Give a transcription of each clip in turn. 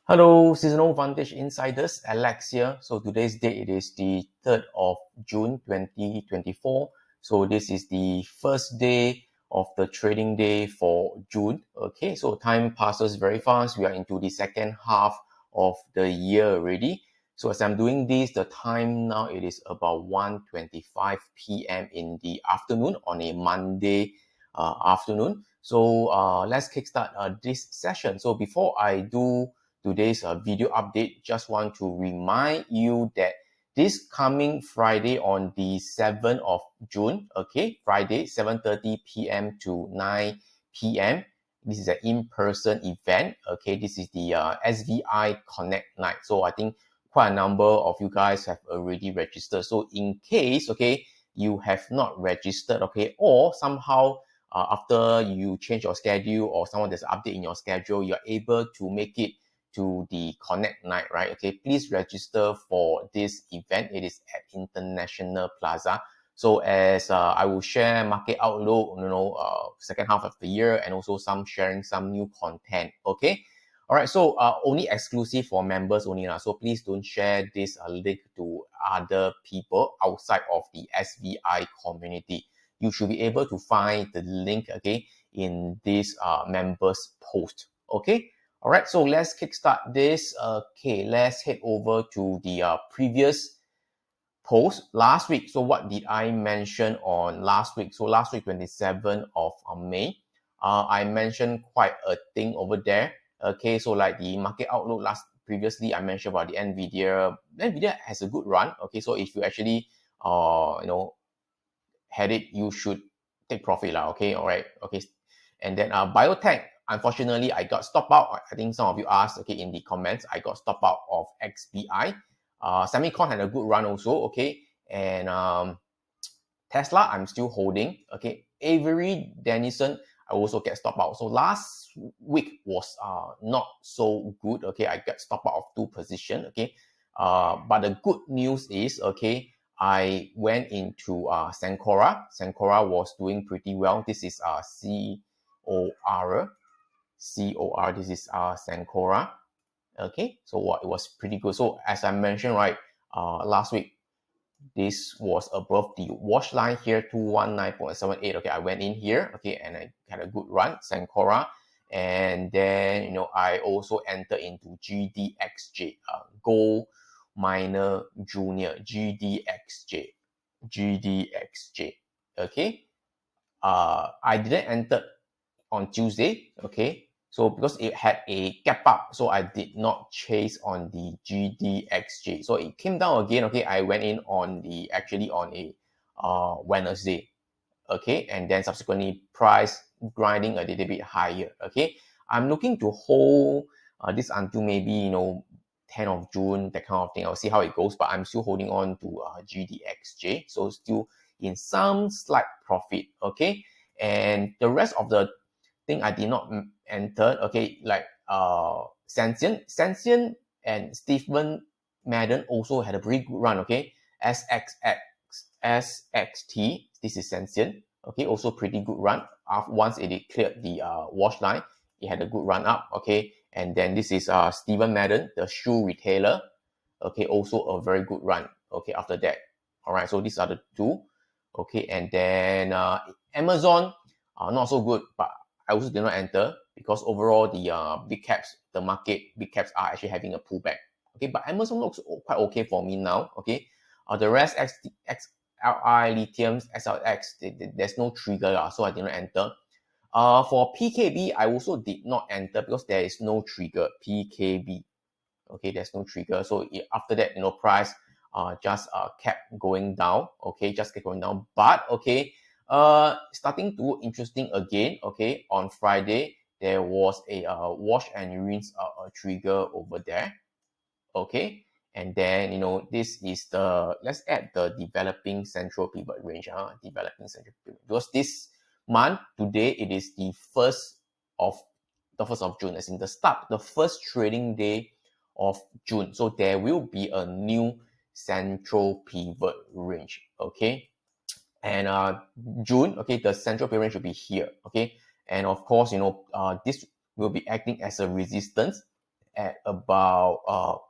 Hello, Seasonal Vantage Insiders, Alex here. So today's date, it is the 3rd of June 2024. So this is the first day of the trading day for June. Okay, so time passes very fast. We are into the second half of the year already. So as I'm doing this, the time now, it is about 1:25 p.m. in the afternoon on a Monday afternoon. So let's kickstart this session. So before I do today's video update, just want to remind you that this coming Friday on the 7th of June, okay, Friday, 7:30 p.m. to 9 p.m. This is an in-person event, okay. This is the SVI Connect Night. So I think quite a number of you guys have already registered. So in case, okay, you have not registered, okay, or somehow after you change your schedule or someone there's an update in your schedule, you're able to make it to the Connect Night, right? Okay, please register for this event. It is at International Plaza. So as I will share market outlook, second half of the year, and also sharing some new content. Okay. All right. So only exclusive for members only now. So please don't share this link to other people outside of the SVI community. You should be able to find the link, okay, in this members post. Okay. All right, so let's kickstart this. Okay, let's head over to the previous post last week. So what did I mention on last week? So last week, 27th of May, I mentioned quite a thing over there. Okay, so like the market outlook previously, I mentioned about the NVIDIA. NVIDIA has a good run. Okay, so if you actually, had it, you should take profit lah. Okay, all right, okay. And then biotech, unfortunately, I got stopped out. I think some of you asked, okay, in the comments, I got stopped out of XBI. Semicon had a good run also, okay. And Tesla, I'm still holding, okay. Avery Dennison, I also get stopped out. So last week was not so good, okay. I got stopped out of 2 positions, okay. But the good news is, okay, I went into Cencora. Cencora was doing pretty well. This is COR. This is Cencora. Okay, so it was pretty good. So as I mentioned, right, last week, this was above the wash line here, 219.78. Okay, I went in here, okay, and I had a good run, Cencora. And then, I also entered into GDXJ, Gold Miner Junior, GDXJ. Okay. I didn't enter on Tuesday, okay. So because it had a gap up, so I did not chase on the GDXJ. So it came down again, okay. I went in on a Wednesday, okay, and then subsequently price grinding a little bit higher, okay. I'm looking to hold this until maybe 10th of June, that kind of thing. I'll see how it goes, but I'm still holding on to GDXJ, so still in some slight profit, okay. And the rest of the thing I did not enter, okay, like Sensient and Stephen Madden also had a pretty good run, okay. SXT, this is Sensient, okay, also pretty good run. Once it cleared the wash line, it had a good run up, okay. And then this is Stephen Madden, the shoe retailer, okay, also a very good run, okay, after that. All right, so these are the 2, okay. And then Amazon, not so good, but I also did not enter because overall the big caps are actually having a pullback, okay. But Amazon looks quite okay for me now, okay. The rest, XLI, Lithiums, SLX, there's no trigger, so I did not enter. For PKB, I also did not enter because there is no trigger. PKB, okay, there's no trigger. So after that, price just kept going down, okay, just kept going down. But okay, starting to look interesting again, okay. On Friday, there was a wash and rinse trigger over there, okay. And then this is let's add the developing central pivot range, developing central pivot, because this month today it is the 1st of June, as in the first trading day of June. So there will be a new central pivot range, okay. And June, okay, the central pivot range will be here, okay. And of course, this will be acting as a resistance at about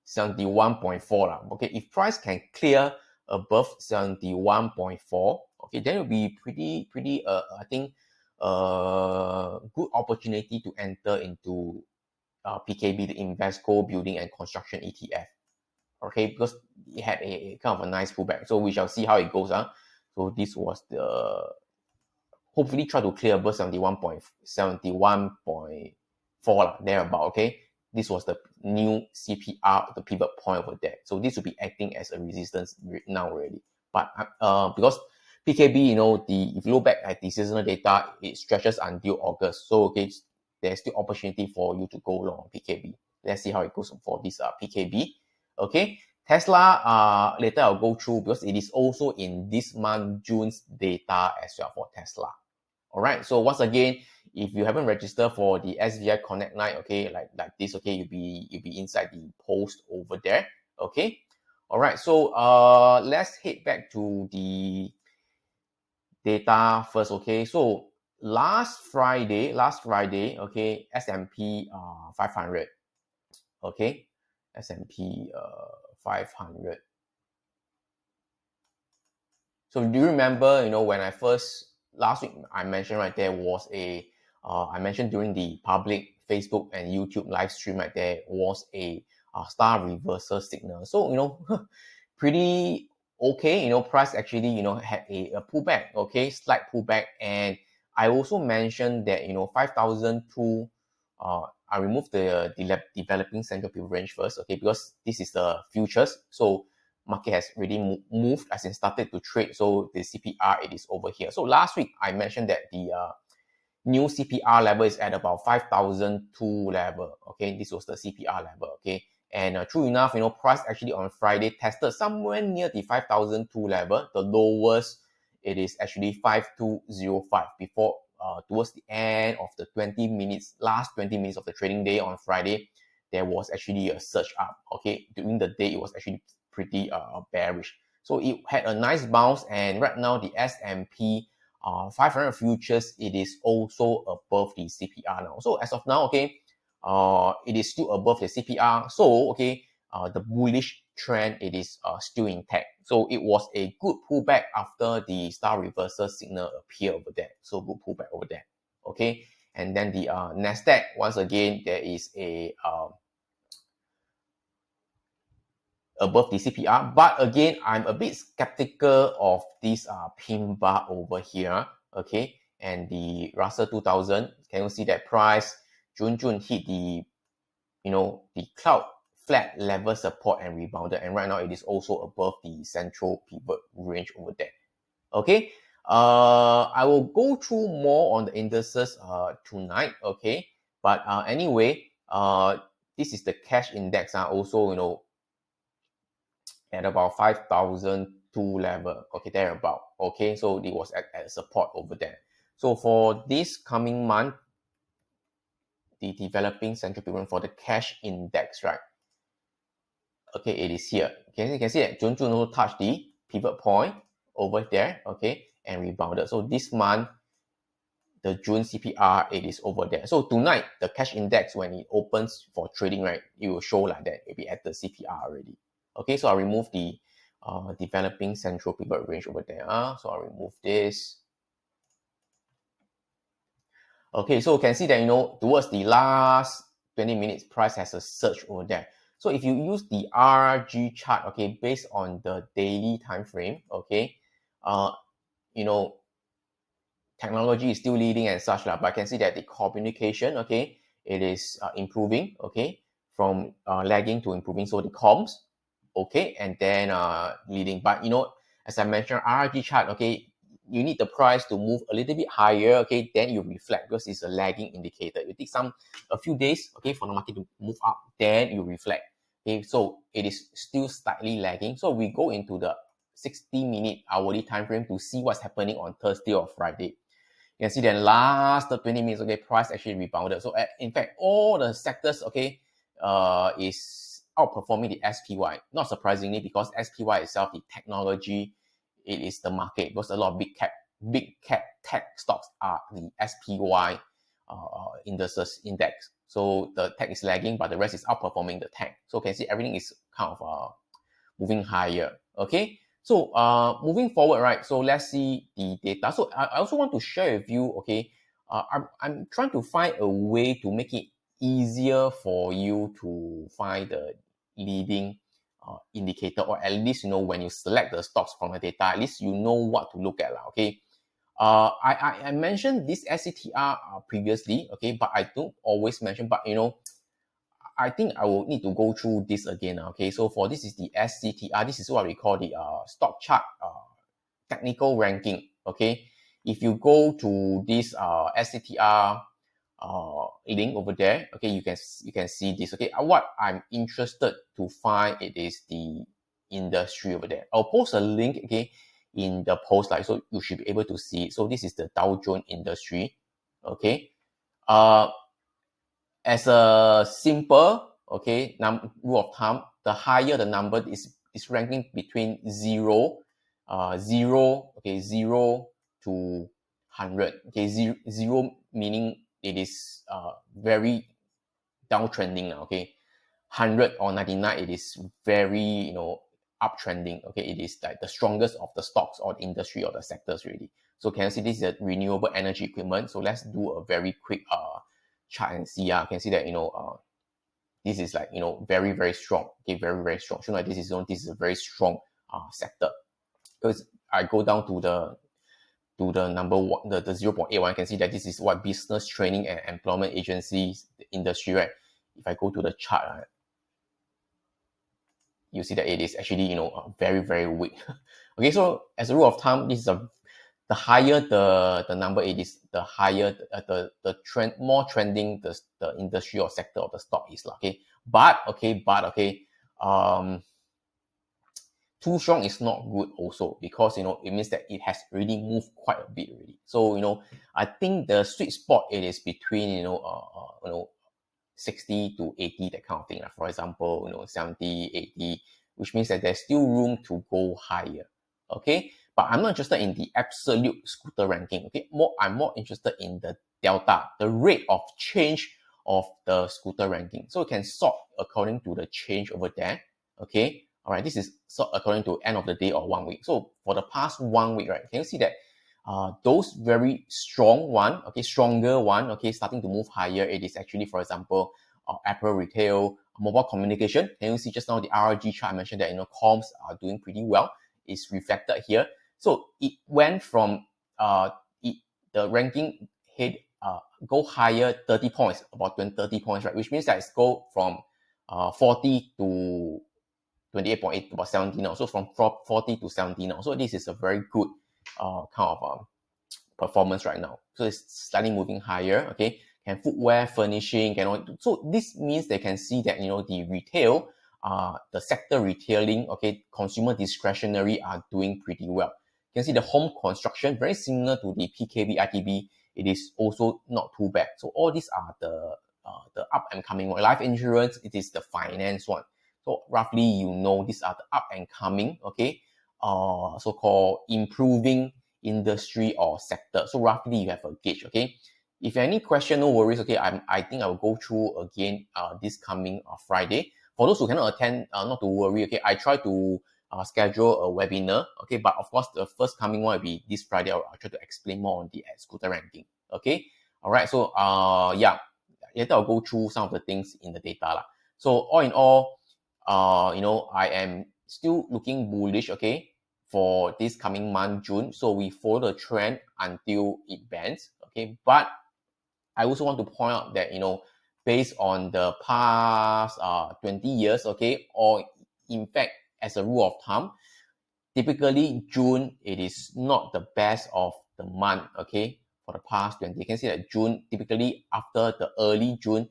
71.4 lah. Okay, if price can clear above 71.4, okay, then it will be pretty I think good opportunity to enter into PKB, the Invesco Building and Construction ETF. Okay, because it had a kind of a nice pullback. So we shall see how it goes. So this was the, hopefully try to clear above 71.4 there about. Okay, this was the new CPR, the pivot point over there. So this will be acting as a resistance now already. But because PKB, you know, if you look back at the seasonal data, it stretches until August. So okay, there's still opportunity for you to go long PKB. Let's see how it goes for this PKB. Okay, Tesla, later I'll go through because it is also in this month, June's data as well for Tesla. All right, so once again, if you haven't registered for the SVI Connect Night, okay, like this, okay, you'll be inside the post over there. Okay, all right, so let's head back to the data first. Okay, so last Friday, okay, S&P 500, okay, S&P 500. So do you remember, you know, when I first, last week I mentioned, right, there was a I mentioned during the public Facebook and YouTube live stream, right, there was a star reversal signal. So, you know, pretty okay, you know, price actually, you know, had a pullback, okay, slight pullback. And I also mentioned that, you know, 5,002, I removed the developing central pivot range first, okay, because this is the futures. So market has really moved as in started to trade. So the CPR, it is over here. So last week I mentioned that the new CPR level is at about 5,002 level. Okay, this was the CPR level. Okay, and true enough, you know, price actually on Friday tested somewhere near the 5,002 level. The lowest, it is actually 5,205 before towards the end of the last 20 minutes of the trading day on Friday, there was actually a surge up. Okay, during the day it was actually pretty bearish. So it had a nice bounce, and right now the S&P 500 futures, it is also above the CPR now. So as of now, okay, it is still above the CPR. So okay, the bullish trend, it is still intact. So it was a good pullback after the star reversal signal appear over there. So good pullback over there. Okay, and then the Nasdaq, once again, there is a above the CPR. But again, I'm a bit skeptical of this pin bar over here. Okay, and the Russell 2000, can you see that price June hit the, you know, the cloud flat level support and rebounded, and right now it is also above the central pivot range over there. Okay, I will go through more on the indices tonight. Okay, but anyway, this is the cash index. Also, you know, at about 5,002 level, okay, thereabout. Okay, so it was at support over there. So for this coming month, the developing central pivot for the cash index, right? Okay, it is here. Okay, you can see that June also touched the pivot point over there, okay, and rebounded. So this month, the June CPR, it is over there. So tonight, the cash index, when it opens for trading, right, it will show like that. It'll be at the CPR already. Okay, so I'll remove the developing central pivot range over there. So I'll remove this. Okay, so you can see that, you know, towards the last 20 minutes, price has a surge over there. So if you use the RG chart, okay, based on the daily time frame, okay, you know, technology is still leading and such, but I can see that the communication, okay, it is improving, okay, from lagging to improving. So the comms, okay, and then leading. But you know, as I mentioned, RRG chart, okay, you need the price to move a little bit higher, okay, then you reflect because it's a lagging indicator. You take a few days, okay, for the market to move up, then you reflect. Okay, so it is still slightly lagging. So we go into the 60-minute hourly time frame to see what's happening on Thursday or Friday. You can see that last 20 minutes, okay, price actually rebounded. So in fact, all the sectors, okay, is outperforming the SPY. Not surprisingly, because SPY itself, the technology, it is the market, because a lot of big cap tech stocks are the SPY indices index. So the tech is lagging, but the rest is outperforming the tech. So you can see everything is kind of moving higher. Okay. So moving forward, right? So let's see the data. So I also want to share with you, okay, I'm trying to find a way to make it easier for you to find the leading indicator, or at least, when you select the stocks from the data, at least you know what to look at, okay. I mentioned this SCTR previously, okay, but I don't always mention, but I think I will need to go through this again, okay. So for this is the SCTR, this is what we call the stock chart technical ranking, okay. If you go to this SCTR link over there, okay, you can see this, okay. What I'm interested to find, it is the industry over there. I'll post a link, okay, in the post, like, so you should be able to see it. So this is the Dow Jones industry, okay. As a simple, okay, rule of thumb, the higher the number is ranking between 0 to 100. Okay, zero meaning it is very downtrending. Okay, 100 or 99, it is very uptrending. Okay, it is like the strongest of the stocks or the industry or the sectors really. So can you see this is a renewable energy equipment? So let's do a very quick chart and see. You can see that this is like very very strong. Okay, very very strong. So like this is a very strong sector. Because I go down to the number one, the 0.81, I can see that this is what business training and employment agencies, the industry, right? If I go to the chart, right, you see that it is actually very very weak. Okay, so as a rule of thumb, this is the higher the number it is, the higher the trend, more trending the industry or sector of the stock is. Okay, but too strong is not good also, because it means that it has already moved quite a bit already. So I think the sweet spot, it is between 60 to 80, that kind of thing. For example, 70, 80, which means that there's still room to go higher. Okay, but I'm not interested in the absolute scooter ranking. Okay, I'm more interested in the delta, the rate of change of the scooter ranking. So you can sort according to the change over there. Okay, all right, this is sort according to end of the day or 1 week. So for the past 1 week, right, can you see that those very strong one, okay, stronger one, okay, starting to move higher, it is actually, for example, Apple retail, mobile communication. Can you see just now the RRG chart? I mentioned that comms are doing pretty well. It's reflected here. So it went from the ranking head go higher 30 points, about 30 points, right? Which means that it's go from 40 to 28.8 to about 70 now. So from 40 to 70 now. So this is a very good kind of performance right now. So it's slightly moving higher. Okay, can footwear, furnishing, so this means they can see that the retail, the sector retailing, okay, consumer discretionary are doing pretty well. You can see the home construction, very similar to the PKB, ITB. It is also not too bad. So all these are the up and coming one. Life insurance, it is the finance one. So roughly, these are the up and coming, okay, so-called improving industry or sector. So roughly you have a gauge, okay. If any question, no worries, okay. I think I will go through again this coming Friday. For those who cannot attend, not to worry, okay. I try to schedule a webinar, okay. But of course, the first coming one will be this Friday. I'll try to explain more on the scooter ranking, okay. All right. So yeah, later I'll go through some of the things in the data. So all in all, I am still looking bullish, okay, for this coming month, June. So we follow the trend until it bends, okay. But I also want to point out that, based on the past 20 years, okay, or in fact, as a rule of thumb, typically June, it is not the best of the month, okay, for the past 20. You can see that June, typically after the early June,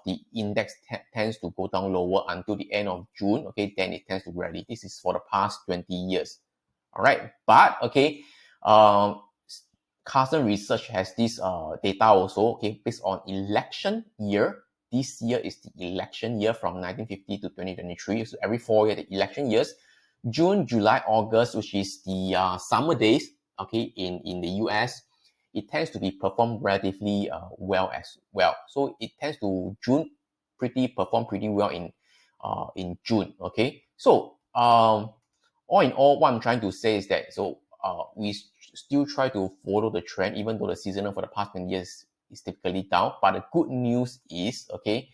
the index tends to go down lower until the end of June, okay, then it tends to rally. This is for the past 20 years. All right, but okay, Carson Research has this data also, okay, based on election year. This year is the election year from 1950 to 2023. So every 4 years, the election years, June, July, August, which is the summer days, okay, in the US, it tends to be performed relatively well as well. So it tends to perform pretty well in June. Okay, so all in all, what I'm trying to say is that we still try to follow the trend, even though the seasonal for the past 20 years is typically down. But the good news is, okay,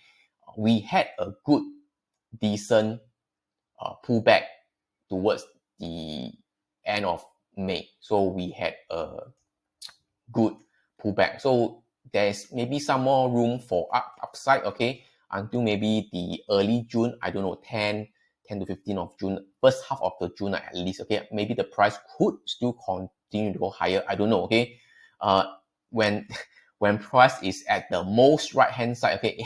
we had a good, decent pullback towards the end of May. So we had a good pullback. So there's maybe some more room for upside, okay, until maybe the early June, I don't know, 10 to 15 of June, first half of the June at least, okay. Maybe the price could still continue to go higher. I don't know, okay. When when price is at the most right hand side, okay,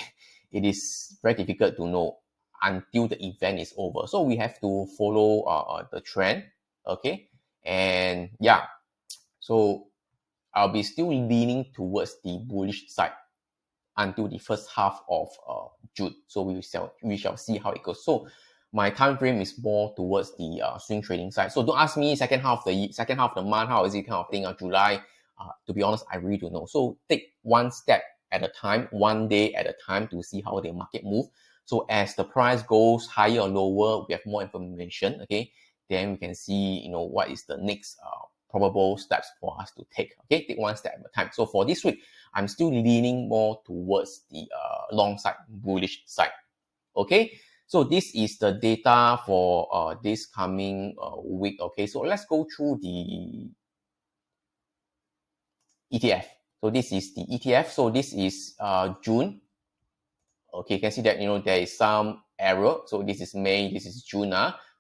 it is very difficult to know until the event is over. So we have to follow the trend, okay. And yeah, so I'll be still leaning towards the bullish side until the first half of June. So we shall see how it goes. So my time frame is more towards the swing trading side. So don't ask me second half of the month, how is it kind of thing, July. To be honest, I really don't know. So take one step at a time, one day at a time to see how the market move. So as the price goes higher or lower, we have more information, okay? Then we can see, what is the next probable steps for us to take. Okay, take one step at a time. So for this week, I'm still leaning more towards the long side, bullish side. Okay, so this is the data for this coming week. Okay, so let's go through the ETF. So this is the ETF. So this is June. Okay, you can see that there is some error. So this is May, this is June.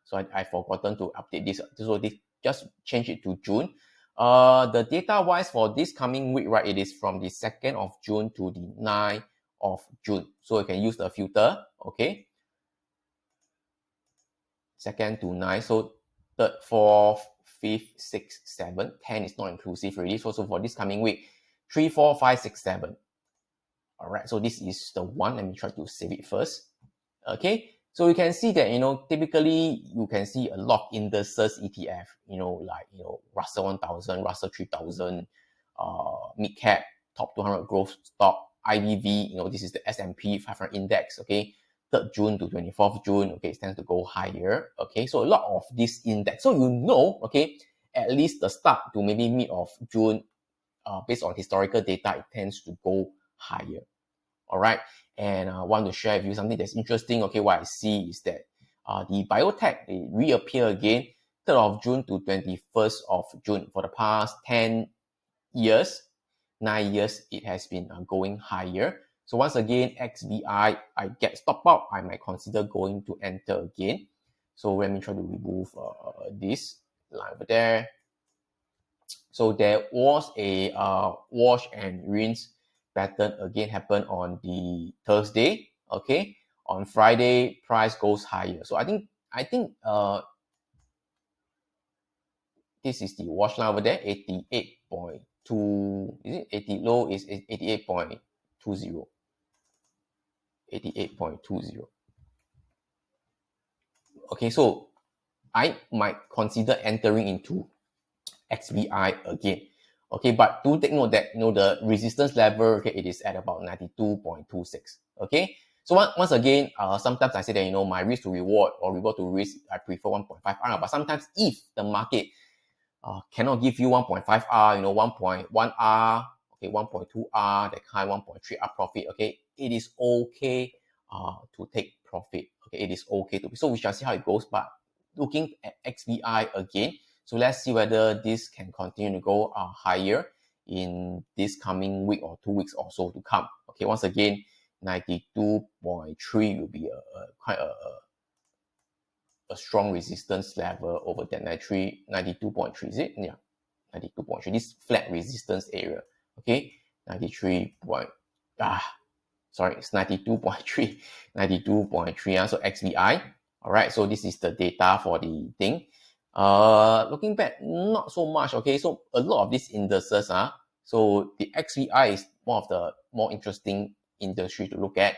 So I forgotten to update this. So this just change it to June. The data wise for this coming week, right, it is from the 2nd of June to the 9th of June. So you can use the filter, okay. 2nd to 9th. So 3rd, 4th, 5th, 6th, 7th, 10 is not inclusive really. So for this coming week, 3, 4, 5, 6, 7. All right, so this is the one. Let me try to save it first. Okay, so you can see that, typically you can see a lot of indices ETF, like, Russell 1000, Russell 3000, mid cap, top 200 growth stock, IBV, this is the S&P 500 index, okay, 3rd June to 24th June, okay, it tends to go higher, okay, so a lot of this index, so okay, at least the start to maybe mid of June, based on historical data, it tends to go higher. All right, and I want to share with you something that's interesting. Okay, what I see is that the biotech, they reappear again 3rd of June to 21st of June. For the past 10 years, 9 years, it has been going higher. So once again, XBI, I get stop out, I might consider going to enter again. So let me try to remove this line over there. So there was a wash and rinse pattern again happen on the Thursday. Okay, on Friday price goes higher. So I think this is the wash line over there, 88.2. Is it 80 low? Is 88.20. 88.20. Okay, so I might consider entering into XBI again. Okay, but do take note that the resistance level, okay, it is at about 92.26. Okay, so once again, sometimes I say that my risk to reward or reward to risk, I prefer 1.5 R. But sometimes if the market cannot give you 1.5 R, 1.1 R, okay, 1.2 R, that kind, 1.3 R profit, okay, it is okay to take profit. Okay, it is okay to be. So we shall see how it goes. But looking at XBI again, so let's see whether this can continue to go higher in this coming week or 2 weeks or so to come. Okay, once again, 92.3 will be quite a strong resistance level over that 92.3, is it? Yeah, 92.3, this flat resistance area. Okay, 93 point, sorry, it's 92.3, 92.3. So XBI. All right, so this is the data for the thing. Looking back, not so much. Okay, so a lot of these indices, so the XBI is one of the more interesting industry to look at.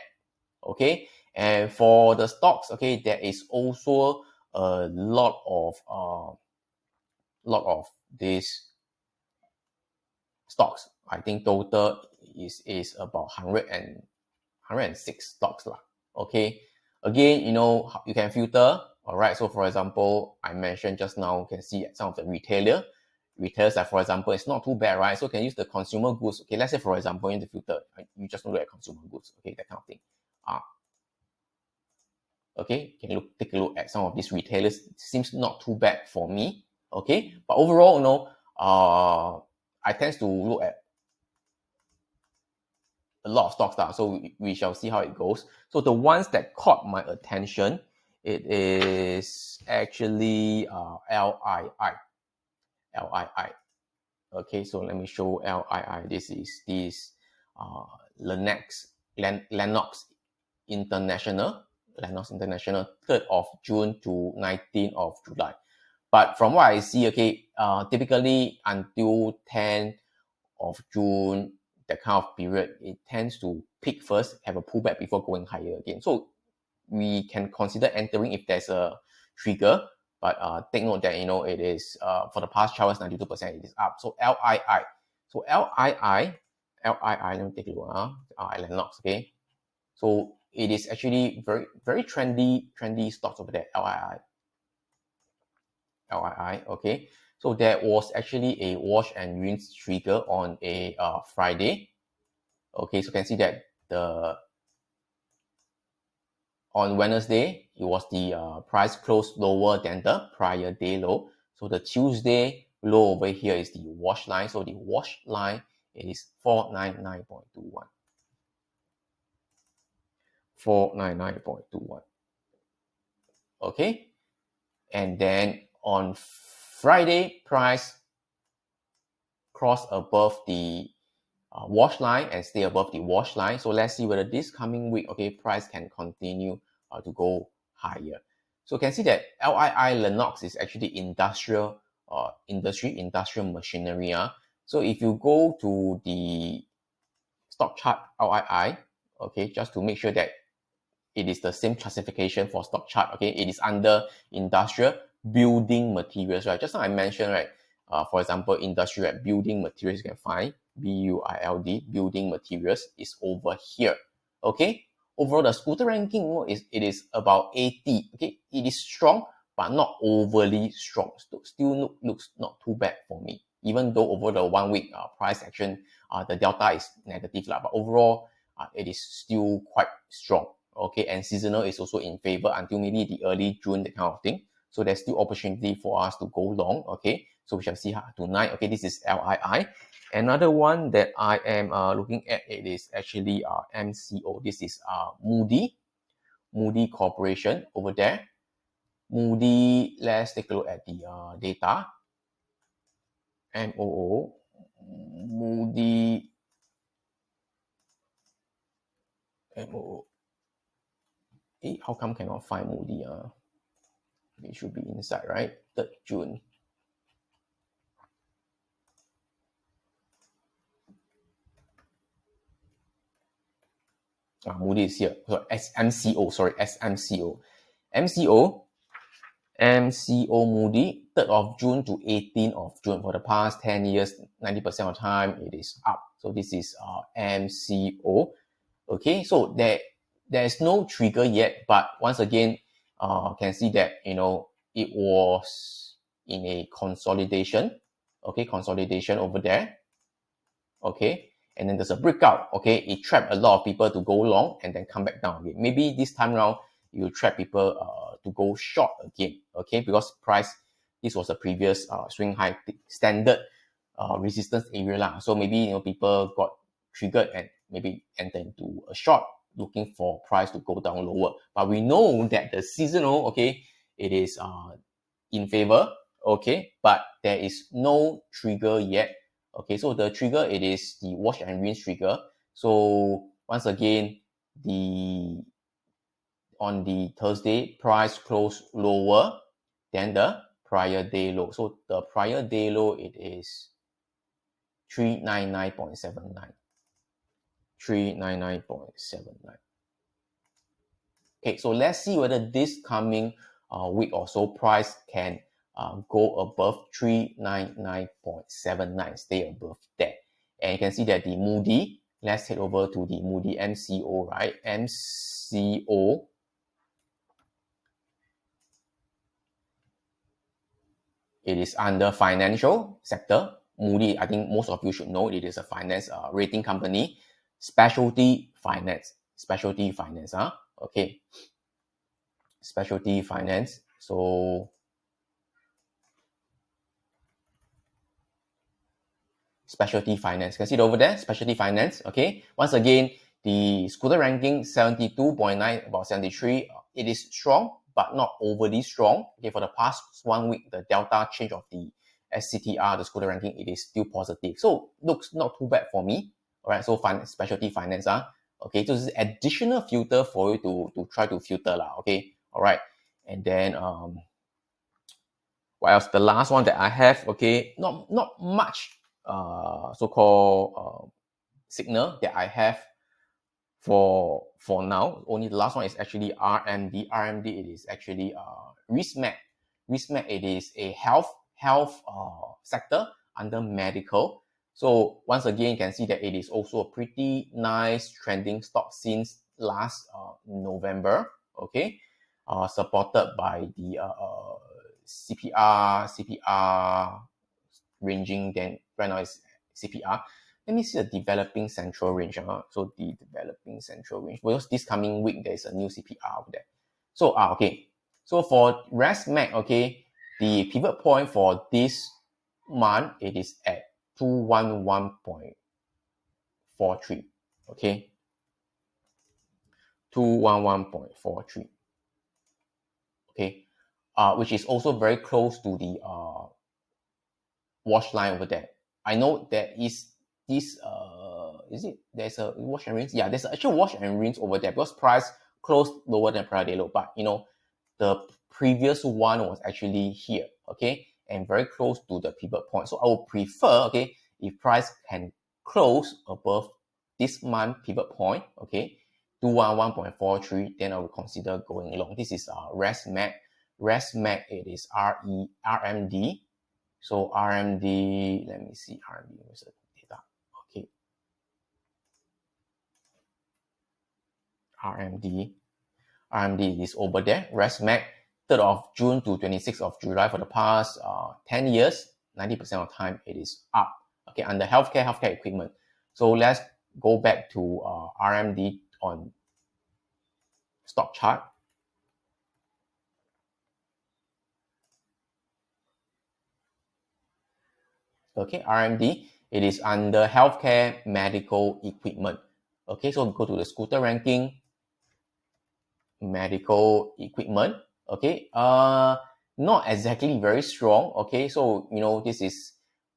Okay, and for the stocks, okay, there is also a lot of this stocks. I think total is about 106 stocks lah. Okay, again, you can filter. All right, so for example, I mentioned just now, you can see some of the retailers like, for example, it's not too bad, right? So you can use the consumer goods. Okay, let's say, for example, in the filter, you just look at consumer goods, okay, that kind of thing. Okay, you can take a look at some of these retailers. It seems not too bad for me. Okay, but overall, I tend to look at a lot of stocks now, so we shall see how it goes. So the ones that caught my attention, it is actually LII. Okay, so let me show LII. This is Lennox International, 3rd of June to 19th of July. But from what I see, okay, typically until 10th of June, that kind of period, it tends to peak first, have a pullback before going higher again. So we can consider entering if there's a trigger, but take note that, it is, for the past 12 hours, 92%, it is up. So LII. So LII, let me take a look, Lennox, okay? So it is actually very, very trendy stocks over there, LII, okay? So there was actually a wash and rinse trigger on a Friday. Okay, so you can see that on Wednesday, it was the price closed lower than the prior day low. So the Tuesday low over here is the wash line. So the wash line is 499.21. 499.21. Okay, and then on Friday, price crossed above the wash line and stay above the wash line. So let's see whether this coming week, okay, price can continue to go higher. So you can see that LII Lennox is actually industrial machinery. So if you go to the stock chart LII, okay, just to make sure that it is the same classification for stock chart, okay, it is under industrial building materials, right? Just now I mentioned, right, for example, industrial building materials, you can find BUILD, building materials, is over here. Okay, overall the scooter ranking, it is about 80. Okay, it is strong but not overly strong. Still looks not too bad for me, even though over the 1 week price action, the delta is negative, but overall it is still quite strong. Okay, and seasonal is also in favor until maybe the early June, that kind of thing. So there's still opportunity for us to go long. Okay, so we shall see tonight. Okay, this is LII. Another one that I am looking at, it is actually MCO. This is Moody Corporation over there. Moody, let's take a look at the data. MOO, Moody, MOO. Hey, how come cannot find Moody? It should be inside, right? 3rd June. Moody is here. So SMCO, sorry, SMCO. MCO Moody, 3rd of June to 18th of June. For the past 10 years, 90% of the time, it is up. So this is MCO. Okay, so there is no trigger yet, but once again, can see that, it was in a consolidation. Okay, consolidation over there. Okay, and then there's a breakout. Okay, it trapped a lot of people to go long and then come back down again. Maybe this time around, you trap people to go short again. Okay, because this was a previous swing high standard resistance area. So maybe, people got triggered and maybe enter into a short, looking for price to go down lower. But we know that the seasonal, okay, it is in favor. Okay, but there is no trigger yet. Okay, so the trigger, it is the wash and rinse trigger. So once again, on the Thursday, price closed lower than the prior day low. So the prior day low, it is 399.79. 399.79. Okay, so let's see whether this coming week or so price can go above 399.79, stay above that. And you can see that the Moody, let's head over to the Moody MCO, right? MCO. It is under financial sector. Moody, I think most of you should know it is a finance rating company. Specialty finance. Okay. Specialty finance. So specialty finance. Can see it over there? Specialty finance. Okay. Once again, the scooter ranking 72.9, about 73. It is strong, but not overly strong. Okay. For the past 1 week, the delta change of the SCTR, the scooter ranking, it is still positive. So looks not too bad for me. All right. So specialty finance. Okay. So this is additional filter for you to try to filter lah. Okay. All right. And then what else? The last one that I have. Okay. Not much so-called signal that I have for now. Only the last one is actually RMD. RMD, it is actually RISMAC. RISMAC, it is a health sector under medical. So once again, you can see that it is also a pretty nice trending stock since last November. Okay, supported by the CPR ranging. Then right now is CPR. Let me see the developing central range. So the developing central range, because this coming week there's a new CPR over there. So okay. So for ResMac, okay, the pivot point for this month, it is at 211.43. Okay, 211.43. Okay, which is also very close to the wash line over there. I know there is this there's a wash and rinse. Yeah, there's actually wash and rinse over there because price closed lower than prior day low, but the previous one was actually here, okay, and very close to the pivot point. So I would prefer, okay, if price can close above this month pivot point, okay, 211.43, then I will consider going long. This is ResMac. ResMac, it is RMD. So RMD, let me see, RMD, where's the data? Okay. RMD is over there. ResMac, 3rd of June to 26th of July for the past 10 years, 90% of time it is up. Okay, under healthcare equipment. So let's go back to RMD on stock chart. Okay, RMD, it is under healthcare medical equipment. Okay, so go to the scooter ranking, medical equipment. Okay, not exactly very strong. Okay, so this is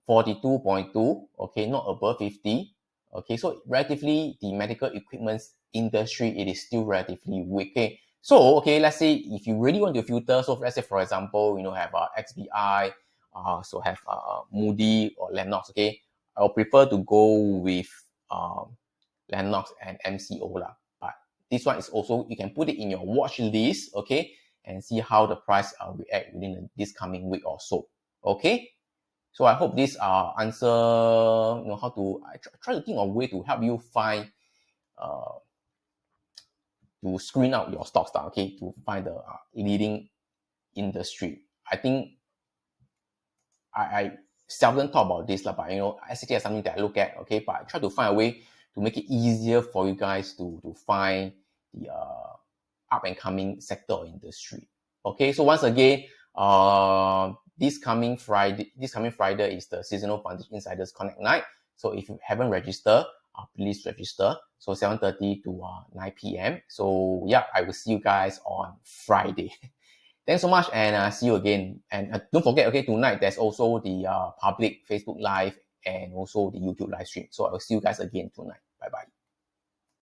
42.2. Okay, not above 50. Okay, so relatively the medical equipment industry, it is still relatively weak. Okay, so okay, let's say if you really want to filter, so let's say for example, have XBI, so have Moody or Lennox. Okay, I'll prefer to go with Lennox and MCO lah. But this one is also, you can put it in your watch list, okay, and see how the price react within this coming week or so. Okay, so I hope this answer how to try to think of a way to help you find to screen out your stocks, okay, to find the leading industry. I think I seldom talk about this, but SCT is something that I look at, okay, but I try to find a way to make it easier for you guys to find the up and coming sector or industry. Okay, so once again, this coming Friday is the Seasonal Funding Insiders Connect night. So if you haven't registered, please register. So 7:30 to 9 p.m. So yeah, I will see you guys on Friday. Thanks so much, and see you again. And don't forget, okay, tonight there's also the public Facebook Live and also the YouTube live stream. So I will see you guys again tonight. Bye-bye.